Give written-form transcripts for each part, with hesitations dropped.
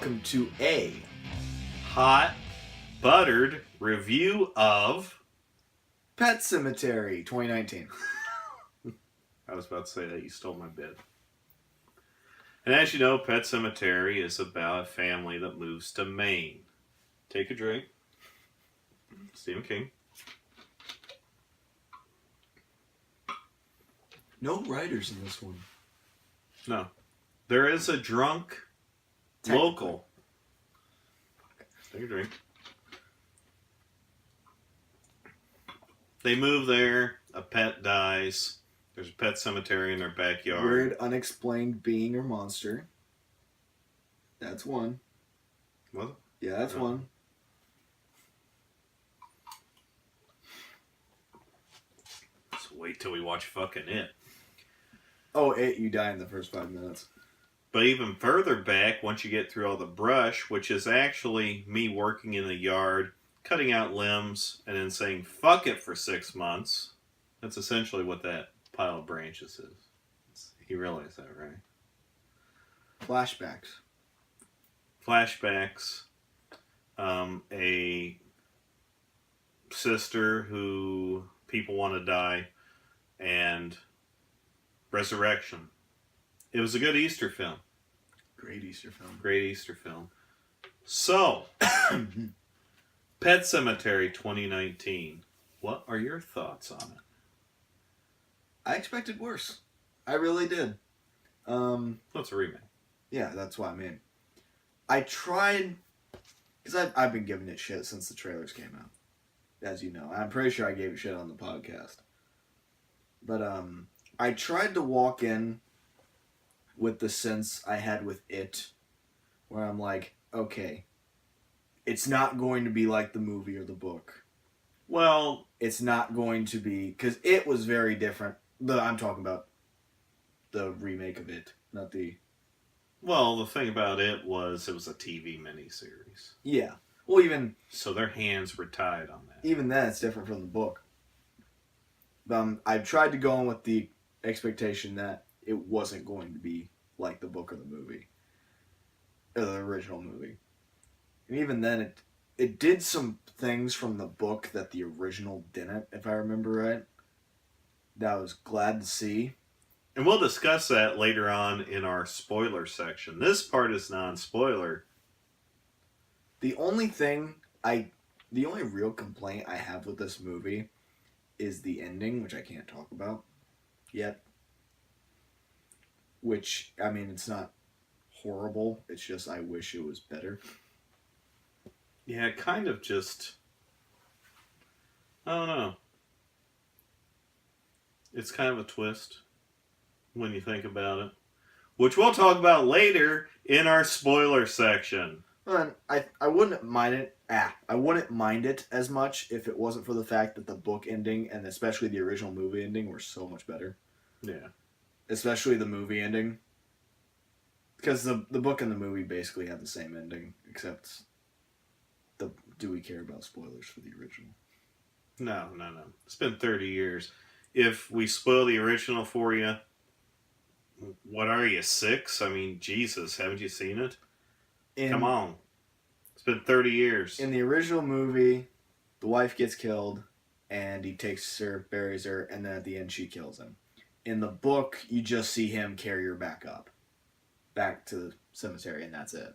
welcome to a hot, buttered review of... Pet Sematary 2019. I was about to say that you stole my bit. And as you know, Pet Sematary is about a family that moves to Maine. Take a drink. Stephen King. No writers in this one. No. There is a drunk local. Take a drink. They move there, a pet dies, there's a pet cemetery in their backyard. Weird, unexplained being or monster. That's one. What? Yeah, that's one. So wait till we watch fucking It. Oh, It, you die in the first 5 minutes. But even further back, once you get through all the brush, which is actually me working in the yard, cutting out limbs, and then saying fuck it for 6 months. That's essentially what that pile of branches is. You realize that, right? Flashbacks. Flashbacks. A sister who people want to die, and resurrection. It was a good Easter film. Great Easter film. Great Easter film. So, Pet Sematary 2019. What are your thoughts on it? I expected worse. I really did. It's a remake. Yeah, that's what I mean. I tried, because I've been giving it shit since the trailers came out, as you know. I'm pretty sure I gave it shit on the podcast. But I tried to walk in with the sense I had with It, where I'm like, okay, it's not going to be like the movie or the book. Well, it's not going to be, because It was very different. I'm talking about the remake of It, not the... Well, the thing about it was a TV miniseries. Yeah. Well, even... So their hands were tied on that. Even then, it's different from the book. I tried to go in with the expectation that it wasn't going to be like the book or the movie. Or the original movie. And even then, it did some things from the book that the original didn't, if I remember right. That I was glad to see. And we'll discuss that later on in our spoiler section. This part is non-spoiler. The only real complaint I have with this movie is the ending, which I can't talk about yet. Which, I mean, it's not horrible. It's just I wish it was better. Yeah, kind of just... I don't know. It's kind of a twist when you think about it. Which we'll talk about later in our spoiler section. Well, I wouldn't mind it. I wouldn't mind it as much if it wasn't for the fact that the book ending and especially the original movie ending were so much better. Yeah. Especially the movie ending. Because the book and the movie basically have the same ending, except do we care about spoilers for the original? No. It's been 30 years. If we spoil the original for you, what are you, 6? I mean, Jesus, haven't you seen it? Come on. It's been 30 years. In the original movie, the wife gets killed, and he takes her, buries her, and then at the end she kills him. In the book, you just see him carry her back to the cemetery, and that's it.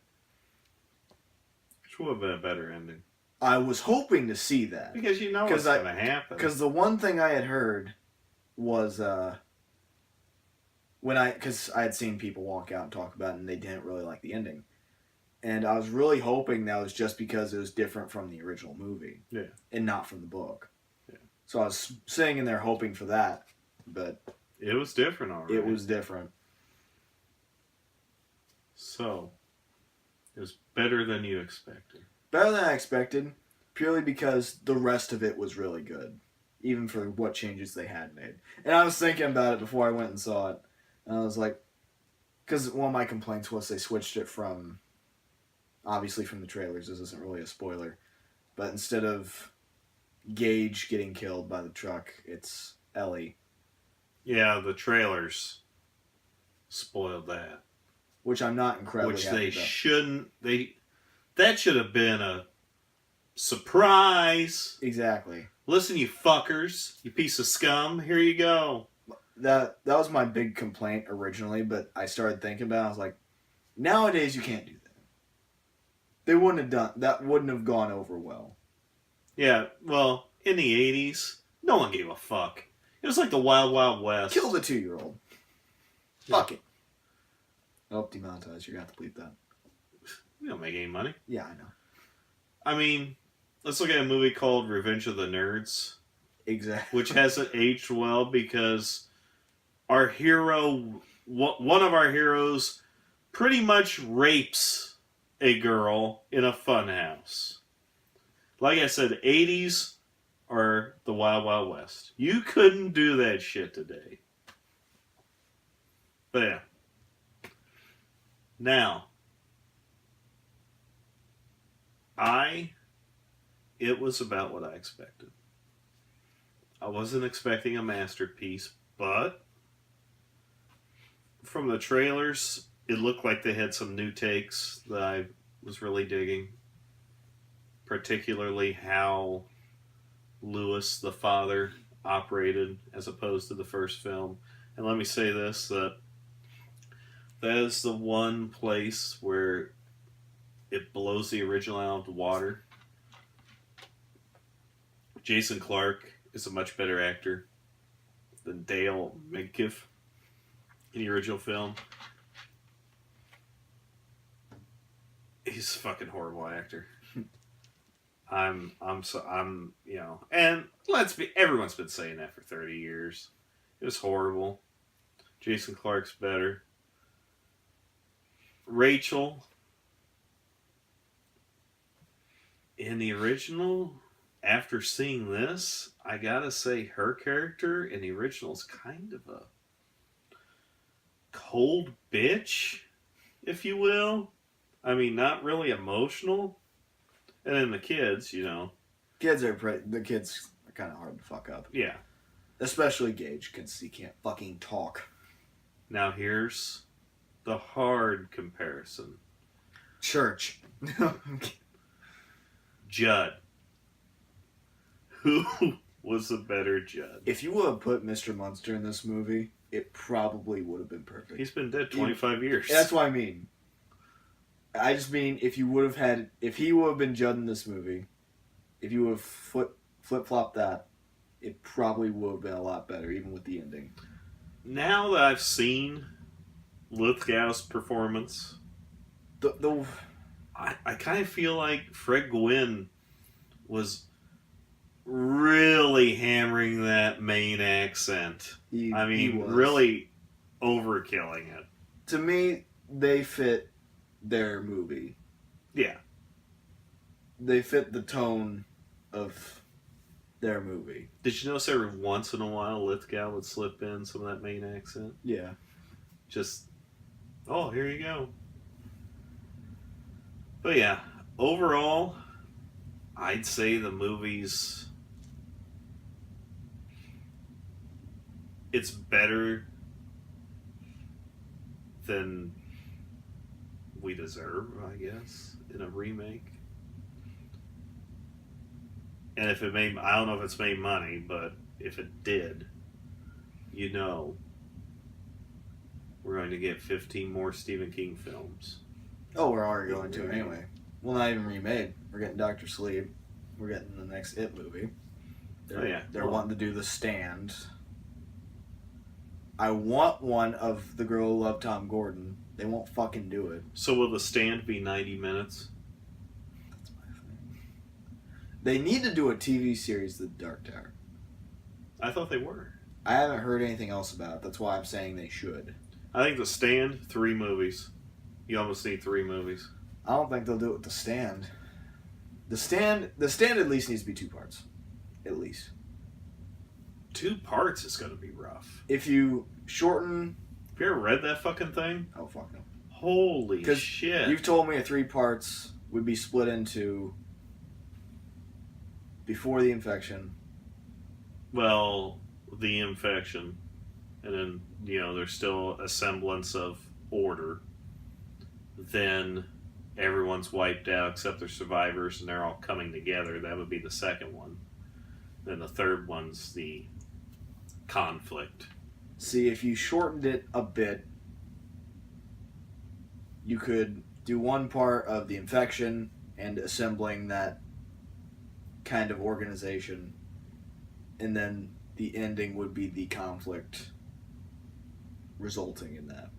Which would have been a better ending. I was hoping to see that. Because you know what's going to happen. Because the one thing I had heard was, because I had seen people walk out and talk about it, and they didn't really like the ending. And I was really hoping that was just because it was different from the original movie. Yeah. And not from the book. Yeah. So I was sitting in there hoping for that, but... It was different already. It was different. So, it was better than you expected. Better than I expected, purely because the rest of it was really good. Even for what changes they had made. And I was thinking about it before I went and saw it. And I was like... Because one of my complaints was they switched it from... Obviously from the trailers, this isn't really a spoiler. But instead of Gage getting killed by the truck, it's Ellie. Yeah, the trailers spoiled that. which I'm not incredibly which happy they about. shouldn't. That should have been a surprise. Exactly. Listen, you fuckers, you piece of scum. Here you go. That was my big complaint originally, but I started thinking about it. I was like, nowadays you can't do that. They wouldn't have done that. Wouldn't have gone over well. Yeah, well, in the 80s, no one gave a fuck. It was like the Wild Wild West. Kill the 2-year-old. Fuck it. Oh, demonetized. You're gonna have to bleep that. We don't make any money. Yeah, I know. I mean, let's look at a movie called Revenge of the Nerds. Exactly. Which hasn't aged well because our hero, one of our heroes, pretty much rapes a girl in a funhouse. Like I said, 80s are the Wild Wild West. You couldn't do that shit today. But yeah. Now, it was about what I expected. I wasn't expecting a masterpiece, but from the trailers, it looked like they had some new takes that I was really digging. Particularly how Lewis, the father, operated as opposed to the first film. And let me say this, that is the one place where it blows the original out of the water. Jason Clarke is a much better actor than Dale Midkiff in the original film. He's a fucking horrible actor. I'm you know, and everyone's been saying that for 30 years. It was horrible. Jason Clarke's better. Rachel in the original, after seeing this, I gotta say her character in the original is kind of a cold bitch, if you will. I mean, not really emotional. And then the kids, you know. The kids are kind of hard to fuck up. Yeah. Especially Gage, because he can't fucking talk. Now here's the hard comparison. Church. Judd. Who was the better Judd? If you would have put Mr. Munster in this movie, it probably would have been perfect. He's been dead 25 years. That's what I mean. I just mean if he would have been Judd in this movie, if you would have flip-flopped that, it probably would have been a lot better, even with the ending. Now that I've seen Lithgow's performance, I kind of feel like Fred Gwynne was really hammering that Maine accent. Really overkilling it. To me, they fit their movie. Yeah. They fit the tone of their movie. Did you notice every once in a while Lithgow would slip in some of that Maine accent? Yeah. Just, oh, here you go. But yeah, overall, I'd say the movie's... It's better than we deserve, I guess, in a remake. And if it made, I don't know if it's made money, but if it did, you know, we're going to get 15 more Stephen King films. Oh, we're already going to anyway. Well, not even remade. We're getting Dr. Sleep. We're getting the next It movie. They're wanting to do The Stand. I want one of the girl who loved Tom Gordon. They won't fucking do it. So will The Stand be 90 minutes? That's my thing. They need to do a TV series, The Dark Tower. I thought they were. I haven't heard anything else about it. That's why I'm saying they should. I think The Stand, 3 movies. You almost need 3 movies. I don't think they'll do it with The Stand. The Stand at least needs to be 2 parts. At least. 2 parts is going to be rough. If you shorten... Have you ever read that fucking thing? Oh, fuck no. Holy shit. You've told me 3 parts would be split into before the infection. Well, the infection. And then, you know, there's still a semblance of order. then everyone's wiped out except they're survivors and they're all coming together. That would be the second one. Then the third one's the conflict. See, if you shortened it a bit, you could do one part of the infection and assembling that kind of organization, and then the ending would be the conflict resulting in that.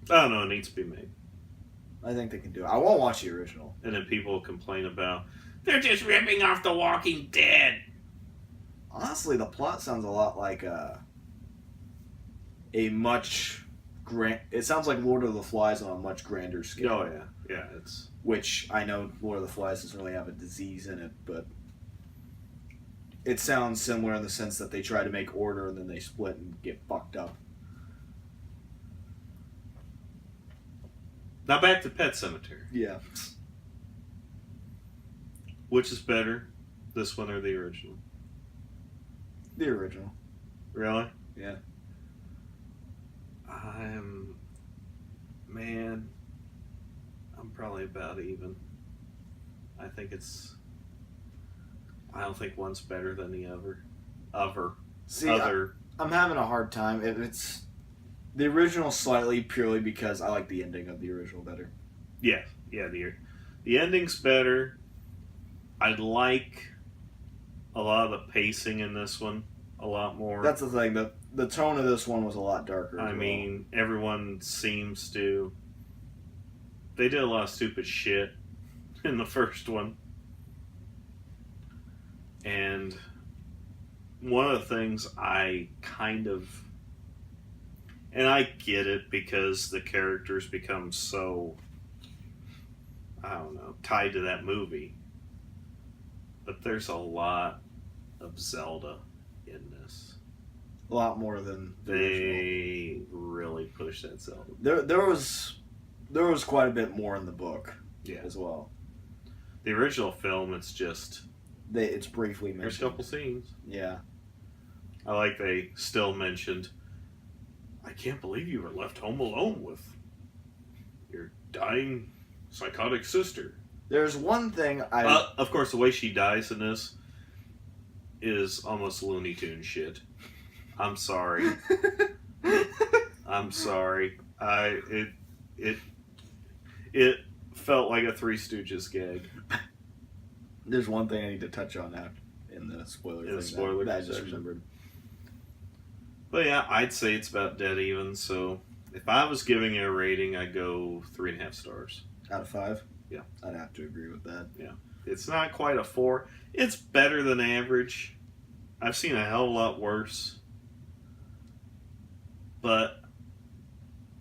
I don't know, it needs to be made. I think they can do it. I won't watch the original. And then people complain about, they're just ripping off The Walking Dead. Honestly, the plot sounds a lot like a much grand. It sounds like Lord of the Flies on a much grander scale. Oh yeah, it's. Which I know Lord of the Flies doesn't really have a disease in it, but it sounds similar in the sense that they try to make order and then they split and get fucked up. Now back to Pet Sematary. Yeah. Which is better, this one or the original? The original. Really? Yeah. I'm probably about even. I don't think one's better than the other. See, I'm having a hard time. It's the original slightly purely because I like the ending of the original better. Yeah, the ending's better. I like a lot of the pacing in this one a lot more. That's the thing. The tone of this one was a lot darker. I mean, everyone seems to. They did a lot of stupid shit in the first one. And one of the things I kind of. And I get it because the characters become so. I don't know, tied to that movie. But there's a lot of Zelda in this. A lot more than the they really push that Zelda. There was quite a bit more in the book, as well. The original film, it's just it's briefly mentioned. There's a couple scenes. Yeah, I like they still mentioned. I can't believe you were left home alone with your dying psychotic sister. There's one thing of course, the way she dies in this is almost Looney Tune shit. I'm sorry. I'm sorry. It felt like a Three Stooges gag. There's one thing I need to touch on now in the spoiler thing that I just remembered. But yeah, I'd say it's about dead even. So if I was giving it a rating, I'd go 3.5 stars out of 5. Yeah, I'd have to agree with that. Yeah, it's not quite a 4. It's better than average. I've seen a hell of a lot worse, but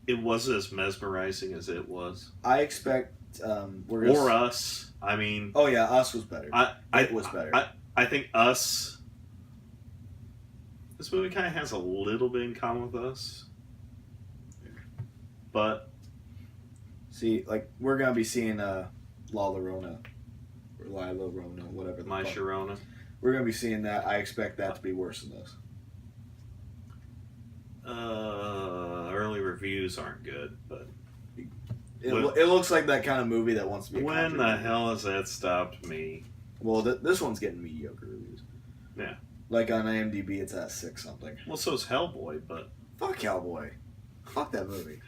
it wasn't as mesmerizing as it was. I expect or Us. I mean, oh yeah, Us was better. It was better. I think Us. This movie kind of has a little bit in common with Us, but see, like we're gonna be seeing La Llorona or La Llorona, whatever. My Sharona. We're gonna be seeing that. I expect that to be worse than this. Early reviews aren't good, but it looks like that kind of movie that wants to be. When the hell has that stopped me? Well, this one's getting mediocre reviews. Yeah. Like on IMDb, it's at 6 something. Well, so's Hellboy, but fuck Hellboy. Fuck that movie.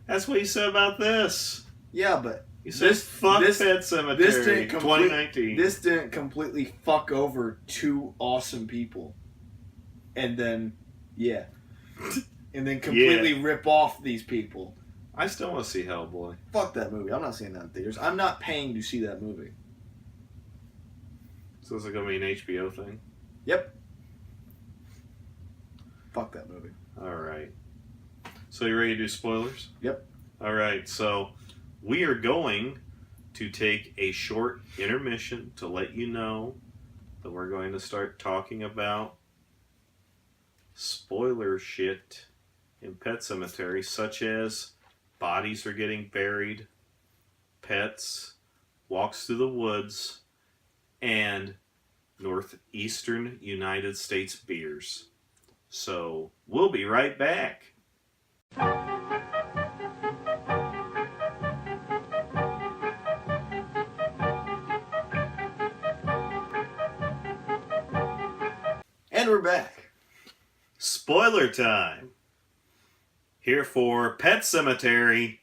That's what you said about this. Yeah, but you said fuck Pet Sematary. 2019. This didn't completely fuck over 2 awesome people, and then and then completely rip off these people. I still want to see Hellboy. Fuck that movie. I'm not seeing that in theaters. I'm not paying to see that movie. So is it going to be an HBO thing? Yep. Fuck that movie. All right. So you ready to do spoilers? Yep. All right. So we are going to take a short intermission to let you know that we're going to start talking about spoiler shit in Pet Sematary, such as bodies are getting buried, pets, walks through the woods, and northeastern United States beers. So we'll be right back. And we're back. Spoiler time. Here for Pet Sematary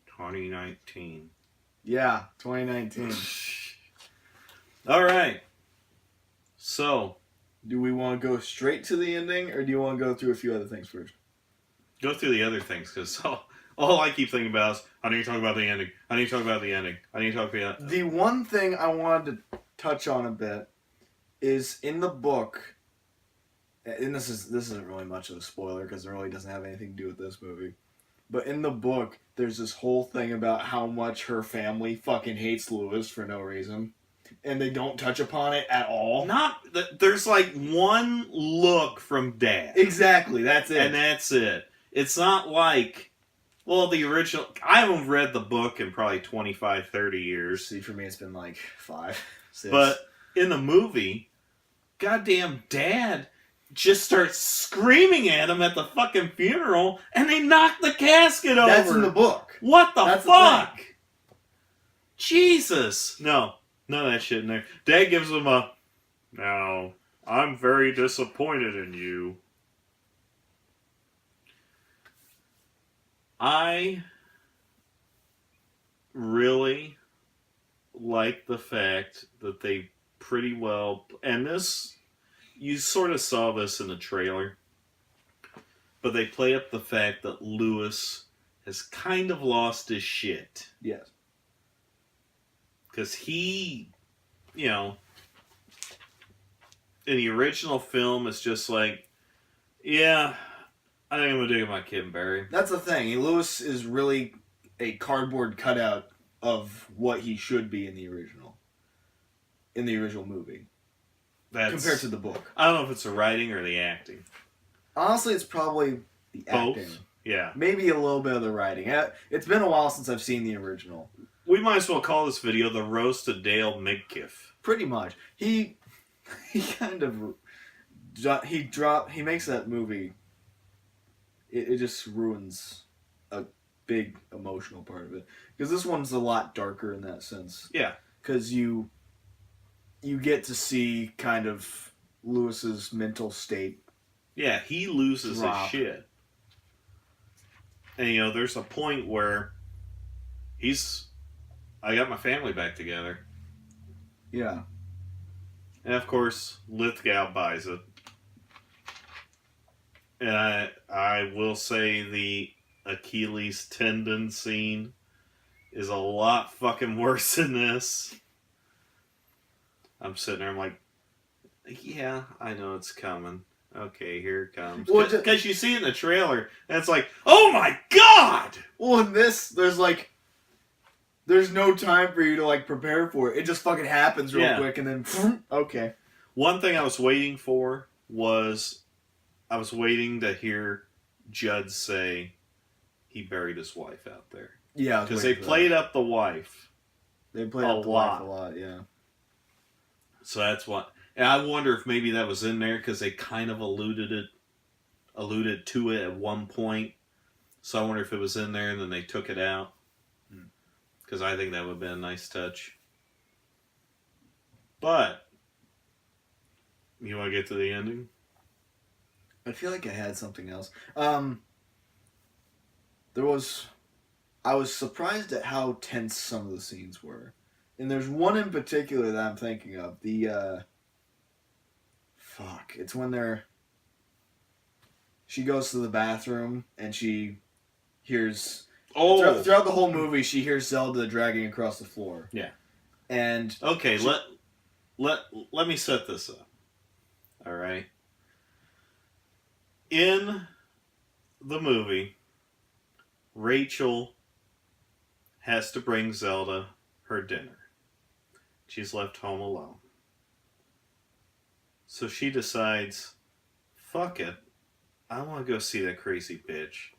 2019. Yeah, 2019. All right. So, Do we want to go straight to the ending, or do you want to go through a few other things first? go through the other things, because all I keep thinking about is, I need to talk about the ending. I need to talk about the ending. I need to talk about the The one thing I wanted to touch on a bit is in the book, and this isn't really much of a spoiler because it really doesn't have anything to do with this movie. But in the book, there's this whole thing about how much her family fucking hates Lewis for no reason, and they don't touch upon it at all. Not there's like one look from Dad. Exactly, that's it. And that's it. It's not like, well, the original. I haven't read the book in probably 25, 30 years. See, for me, it's been like 5, 6. But in the movie, goddamn Dad just starts screaming at him at the fucking funeral, and they knock the casket over. That's in the book. What the That's fuck? Jesus. No, none of that shit in there. Dad gives him a, now, I'm very disappointed in you. I really like the fact that they pretty well, and this, you sort of saw this in the trailer, but they play up the fact that Lewis has kind of lost his shit. Yes. Because he, you know, in the original film, it's just like, yeah, I think I'm gonna dig my kid and bury him. That's the thing. Lewis is really a cardboard cutout of what he should be in the original movie. Compared to the book. I don't know if it's the writing or the acting. Honestly, it's probably the Both? acting. Yeah. Maybe a little bit of the writing. It's been a while since I've seen the original. We might as well call this video the Roast of Dale Midkiff. Pretty much. He kind of he makes that movie. It just ruins a big emotional part of it, because this one's a lot darker in that sense. Yeah. Because you get to see kind of Lewis's mental state. Yeah, he loses Drop. his shit. And, you know, there's a point where I got my family back together. Yeah. And, of course, Lithgow buys it. And I will say the Achilles tendon scene is a lot fucking worse than this. I'm sitting there, I'm like, yeah, I know it's coming. Okay, here it comes. Because you see it in the trailer, and it's like, oh my god! Well, in this, there's no time for you to like prepare for it. It just fucking happens real quick, and then okay. One thing I was waiting for was, I was waiting to hear Judd say he buried his wife out there. Yeah, because they played up the wife. They played up the wife a lot, yeah. So that's what. And I wonder if maybe that was in there because they kind of alluded to it at one point. So I wonder if it was in there and then they took it out. Because I think that would have been a nice touch. But you want to get to the ending? I feel like I had something else. I was surprised at how tense some of the scenes were. And there's one in particular that I'm thinking of. It's when she goes to the bathroom and she hears... Oh! Throughout the whole movie, she hears Zelda dragging across the floor. Yeah. And... Okay, let me set this up. Alright? In the movie, Rachel has to bring Zelda her dinner. She's left home alone. So she decides, fuck it, I want to go see that crazy bitch.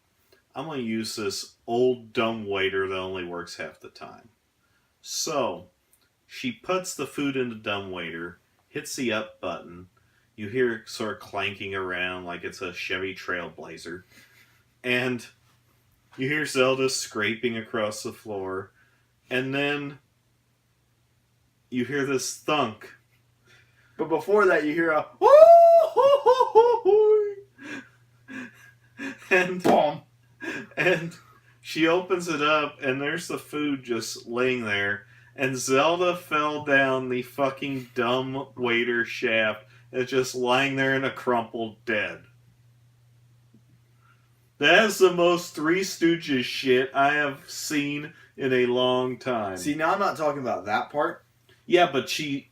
I'm going to use this old dumb waiter that only works half the time. So she puts the food in the dumb waiter, hits the up button, You hear it sort of clanking around like it's a Chevy Trailblazer. And you hear Zelda scraping across the floor. And then you hear this thunk. But before that, you hear a and boom. And she opens it up, and there's the food just laying there. And Zelda fell down the fucking dumb waiter shaft. It's just lying there in a crumpled dead. That is the most Three Stooges shit I have seen in a long time. See, now I'm not talking about that part. Yeah, but she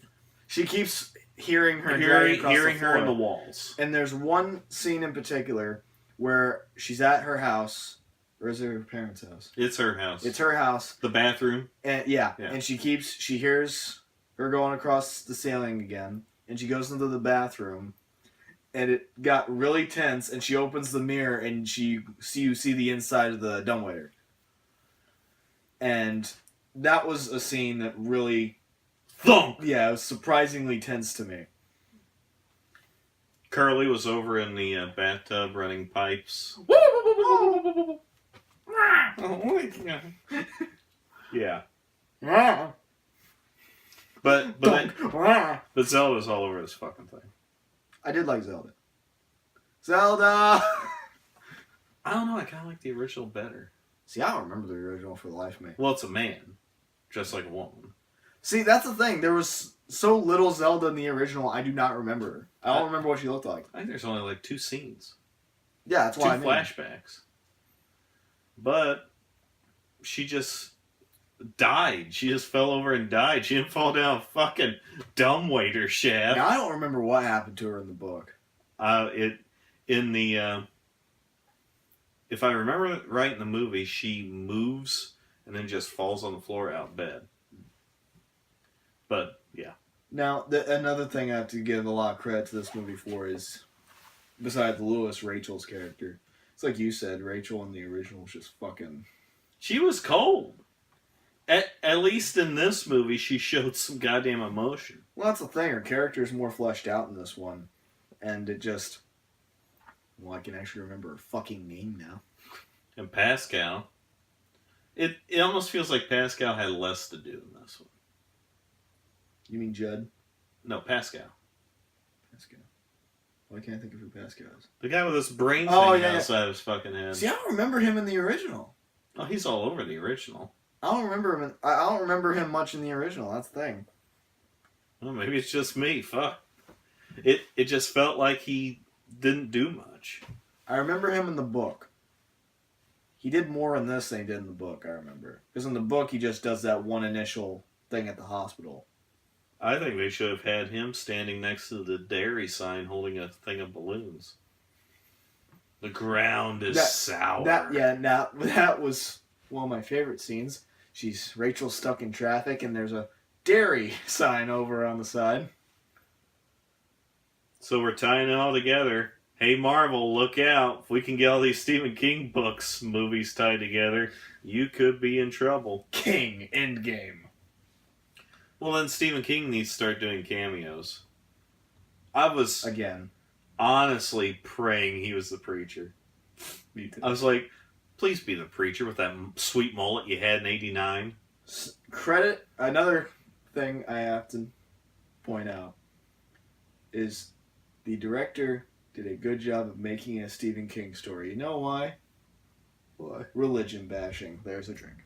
keeps hearing her hearing her in the walls. And there's one scene in particular where she's at her house. Or is it her parents' house? It's her house. It's her house. The bathroom. And yeah. And she hears her going across the ceiling again. And she goes into the bathroom. And it got really tense. And she opens the mirror and you see the inside of the dumbwaiter. And that was a scene that really... Thunk! Yeah, it was surprisingly tense to me. Curly was over in the bathtub running pipes. Yeah. But Zelda's all over this fucking thing. I did like Zelda. Zelda! I don't know, I kind of like the original better. See, I don't remember the original for the life of me. Well, it's a man, just like a woman. See, that's the thing. There was so little Zelda in the original, I do not remember her. I don't remember what she looked like. I think there's only like 2 scenes. Yeah, that's why 2 flashbacks. But she just died. She just fell over and died. She didn't fall down a fucking dumbwaiter shaft. Now, I don't remember what happened to her in the book. If I remember right in the movie, she moves and then just falls on the floor out of bed. But, yeah. Now, another thing I have to give a lot of credit to this movie for is, besides Lewis, Rachel's character. It's like you said, Rachel in the original was just fucking... She was cold. At least in this movie, she showed some goddamn emotion. Well, that's the thing. Her character is more fleshed out in this one. And it just... Well, I can actually remember her fucking name now. And Pascal. It almost feels like Pascal had less to do in this one. You mean Judd? No, Pascal. Pascal. Why can't I think of who Pascal is? The guy with his brain outside of his fucking head. See, I don't remember him in the original. Oh, he's all over the original. I don't remember him much in the original. That's the thing. Well, maybe it's just me. Fuck. It just felt like he didn't do much. I remember him in the book. He did more in this than he did in the book, I remember. Because in the book, he just does that one initial thing at the hospital. I think they should have had him standing next to the dairy sign holding a thing of balloons. The ground is sour. That was one of my favorite scenes. Rachel's stuck in traffic and there's a dairy sign over on the side. So we're tying it all together. Hey Marvel, look out. If we can get all these Stephen King movies tied together, you could be in trouble. King, Endgame. Well, then Stephen King needs to start doing cameos. I was again honestly praying he was the preacher. Me too. I was like, please be the preacher with that sweet mullet you had in '89. Another thing I have to point out is the director did a good job of making a Stephen King story. You know why? Why? Religion bashing. There's a drink.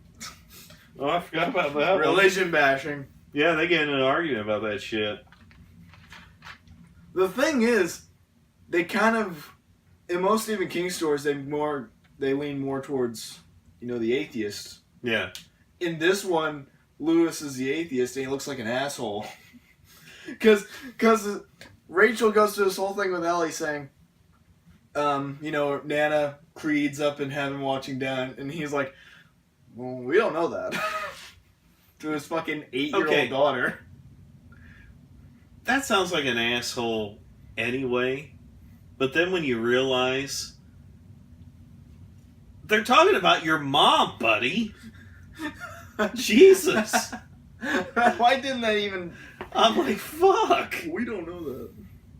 Oh, I forgot about that. Religion bashing. Yeah, they get in an argument about that shit. The thing is, they kind of, in most Stephen King stories, they lean more towards, the atheist. Yeah. In this one, Lewis is the atheist, and he looks like an asshole. Because Rachel goes through this whole thing with Ellie saying, Nana Creed's up in heaven watching down, and he's like, well, we don't know that. To his fucking 8-year-old daughter. That sounds like an asshole anyway, but then when you realize they're talking about your mom, buddy. Jesus. Why didn't that even... I'm like, fuck. We don't know that.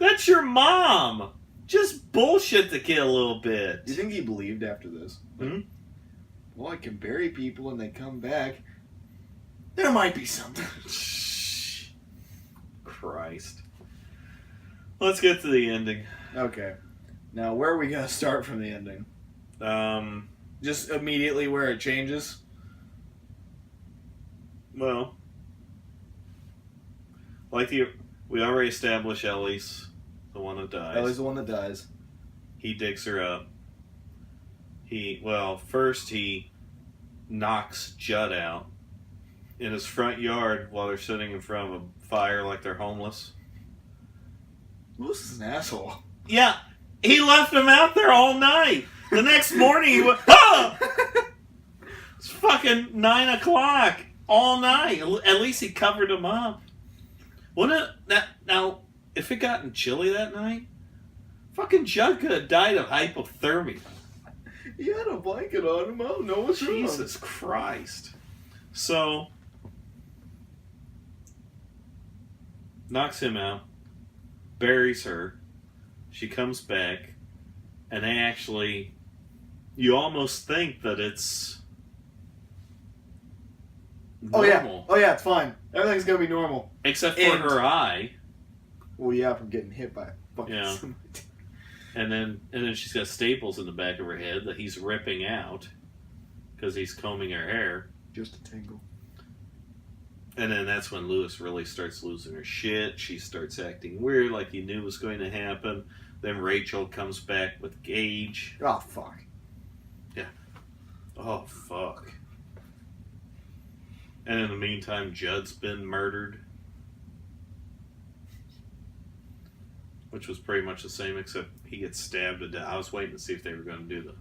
That's your mom. Just bullshit the kid a little bit. Do you think he believed after this? Hmm? Well, I can bury people and they come back. There might be something. Christ. Let's get to the ending. Okay. Now, where are we going to start from the ending? Just immediately where it changes? Well, we already established Ellie's the one that dies. Ellie's the one that dies. He digs her up. First he knocks Judd out in his front yard while they're sitting in front of a fire like they're homeless. Lewis is an asshole. Yeah, he left him out there all night. The next morning he went, ah! It's fucking 9 o'clock all night. At least he covered him up. Now, if it gotten chilly that night, fucking Judd could have died of hypothermia. He had a blanket on him. I don't know what's wrong. Jesus Christ. So, knocks him out, buries her. She comes back, and you almost think that it's normal. Oh yeah, it's fine. Everything's gonna be normal. Except for her eye. Well, yeah, from getting hit by a fucking Yeah. And then she's got staples in the back of her head that he's ripping out because he's combing her hair. Just a tingle. And then that's when Lewis really starts losing her shit. She starts acting weird, like he knew was going to happen. Then Rachel comes back with Gage. Oh, fuck. Yeah. Oh, fuck. And in the meantime, Judd's been murdered. Which was pretty much the same, except he gets stabbed to death. I was waiting to see if they were going to do the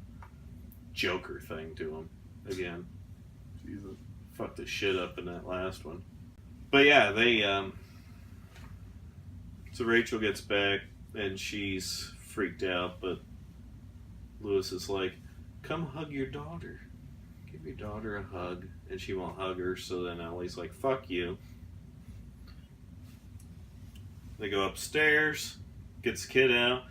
Joker thing to him again. Jesus. Fucked the shit up in that last one. But yeah, so Rachel gets back and she's freaked out, but Lewis is like, come hug your daughter. Give your daughter a hug. And she won't hug her, so then Ellie's like, fuck you. They go upstairs, gets the kid out.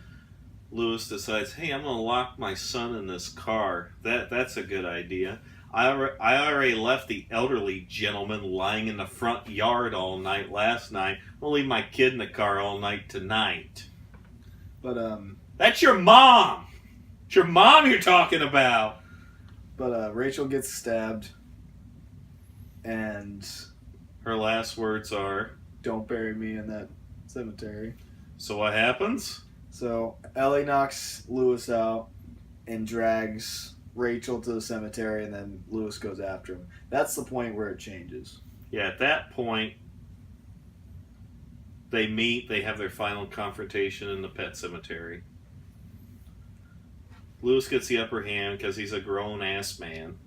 Lewis decides, hey, I'm going to lock my son in this car. That's a good idea. I already left the elderly gentleman lying in the front yard all night last night. I'll leave my kid in the car all night tonight. But, That's your mom! It's your mom you're talking about! But, Rachel gets stabbed. And her last words are, don't bury me in that cemetery. So what happens? So, Ellie knocks Lewis out and drags Rachel to the cemetery, and then Lewis goes after him. That's the point where it changes. Yeah, at that point, they meet, they have their final confrontation in the Pet Sematary. Lewis gets the upper hand because he's a grown-ass man.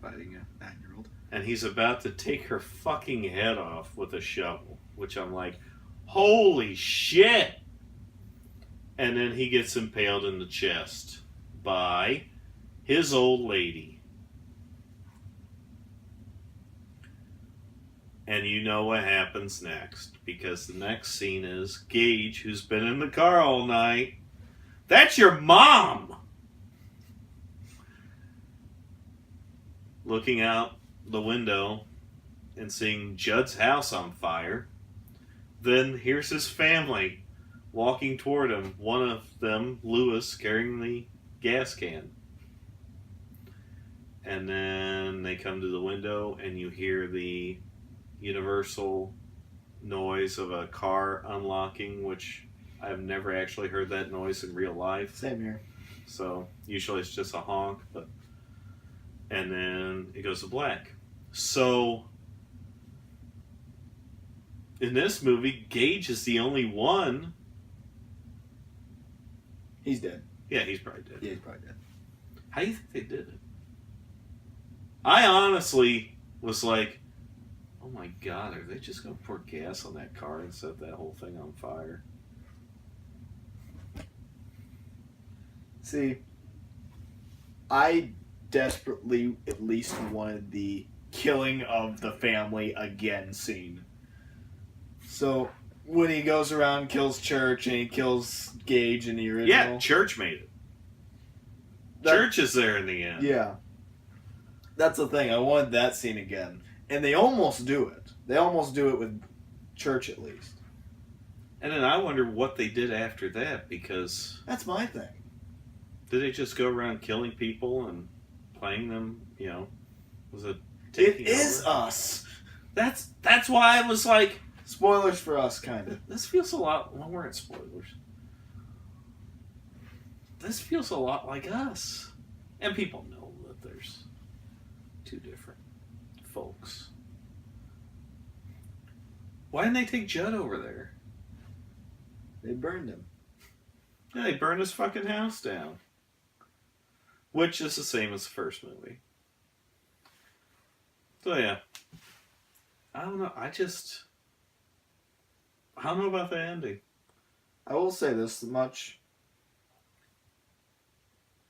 Fighting a 9-year-old. And he's about to take her fucking head off with a shovel, which I'm like, holy shit! And then he gets impaled in the chest by his old lady. And you know what happens next, because the next scene is Gage, who's been in the car all night. That's your mom! Looking out the window and seeing Judd's house on fire. Then here's his family walking toward him. One of them, Lewis, carrying the gas can. And then they come to the window and you hear the universal noise of a car unlocking, which I've never actually heard that noise in real life. Same here. So usually it's just a honk, and then it goes to black. So in this movie, Gage is the only one. He's dead. Yeah, he's probably dead. Yeah, he's probably dead. How do you think they did it? I honestly was like, oh my god, are they just going to pour gas on that car and set that whole thing on fire? See, I desperately at least wanted the killing of the family again scene. So, When he goes around and kills Church and he kills Gage in the original. Yeah, Church made it. Church is there in the end. Yeah. That's the thing. I wanted that scene again. And they almost do it. They almost do it with Church at least. And then I wonder what they did after that, because... That's my thing. Did they just go around killing people and playing them, you know? Was it It is us. That's why I was like... Spoilers for us, kind of. This feels a lot... Well, we're in spoilers. This feels a lot like us. And people know that there's two different folks. Why didn't they take Judd over there? They burned him. Yeah, they burned his fucking house down. Which is the same as the first movie. So yeah. I don't know. I don't know about the ending. I will say this much.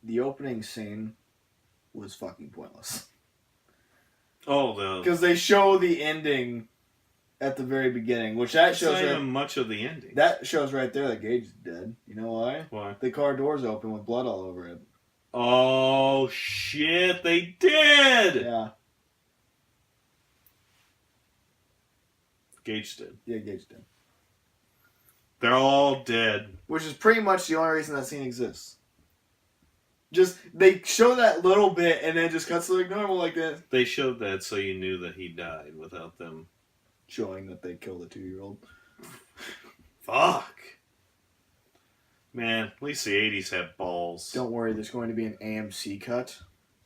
The opening scene was fucking pointless. Oh, because they show the ending at the very beginning, which that shows not even much of the ending. That shows right there that Gage is dead. You know why? Why? The car door's open with blood all over it. Oh shit! They did. Yeah. Gage did. Yeah, Gage did. They're all dead. Which is pretty much the only reason that scene exists. Just, they show that little bit and then just cuts to like normal like that. They showed that so you knew that he died without them showing that they killed a 2-year-old. Fuck. Man, at least the 80s had balls. Don't worry, there's going to be an AMC cut.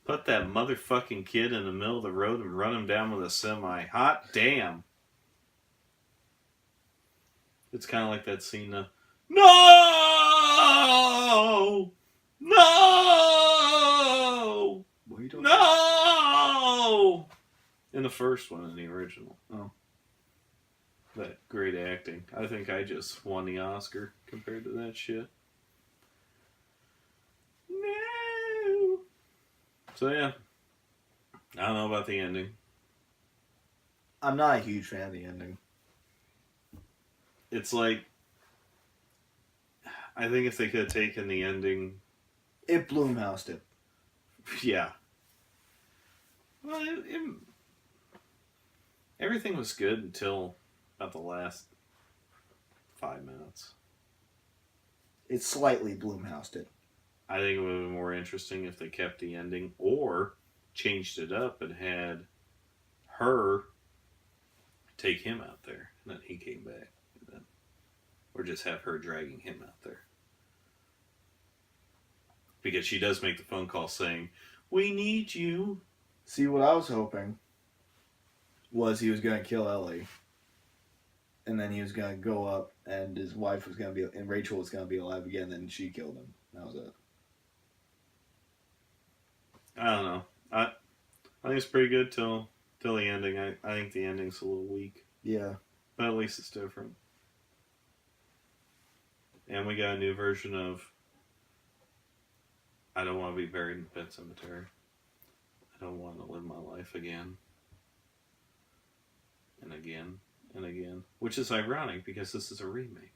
Put that motherfucking kid in the middle of the road and run him down with a semi. Hot damn. It's kind of like that scene of, no! No! What are you doing? No! In the first one, in the original. Oh. That great acting. I think I just won the Oscar compared to that shit. No! So yeah. I don't know about the ending. I'm not a huge fan of the ending. It's like, I think if they could have taken the ending... It Bloomhoused it. Yeah. Well, everything was good until about the last 5 minutes. It slightly Bloomhoused it. I think it would have been more interesting if they kept the ending or changed it up and had her take him out there and then he came back. Or just have her dragging him out there. Because she does make the phone call saying, "We need you." See, what I was hoping was he was going to kill Ellie. And then he was going to go up and his wife was going to be, and Rachel was going to be alive again, and she killed him. That was it. I don't know. I think it's pretty good till the ending. I think the ending's a little weak. Yeah. But at least it's different. And we got a new version of I don't want to be buried in Pet Sematary. I don't want to live my life again. And again. And again. Which is ironic because this is a remake.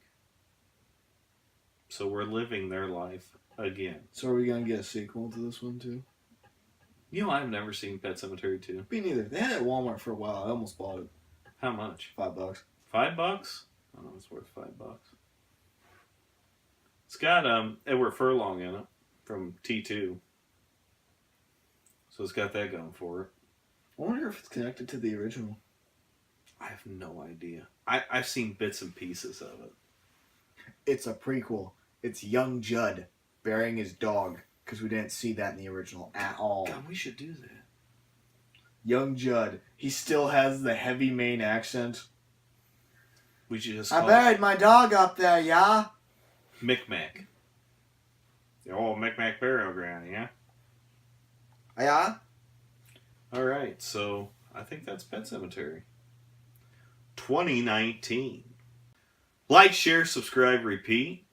So we're living their life again. So are we going to get a sequel to this one too? You know, I've never seen Pet Sematary 2. Me neither. They had it at Walmart for a while. I almost bought it. How much? $5. $5? I don't know, it's worth $5. It's got Edward Furlong in it from T2. So it's got that going for it. I wonder if it's connected to the original. I have no idea. I've seen bits and pieces of it. It's a prequel. It's young Judd burying his dog because we didn't see that in the original at all. God, we should do that. Young Judd. He still has the heavy Maine accent. We should just I buried my dog up there, yeah? Micmac. The old Micmac burial ground, yeah? Yeah? Alright, so I think that's Pet Sematary. 2019. Like, share, subscribe, repeat.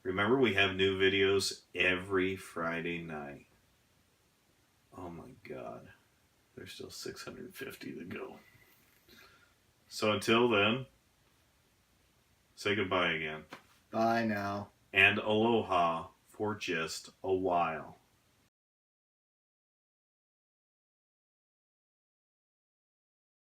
Remember, we have new videos every Friday night. Oh my God. There's still 650 to go. So until then, Say goodbye again. Bye now. And aloha for just a while.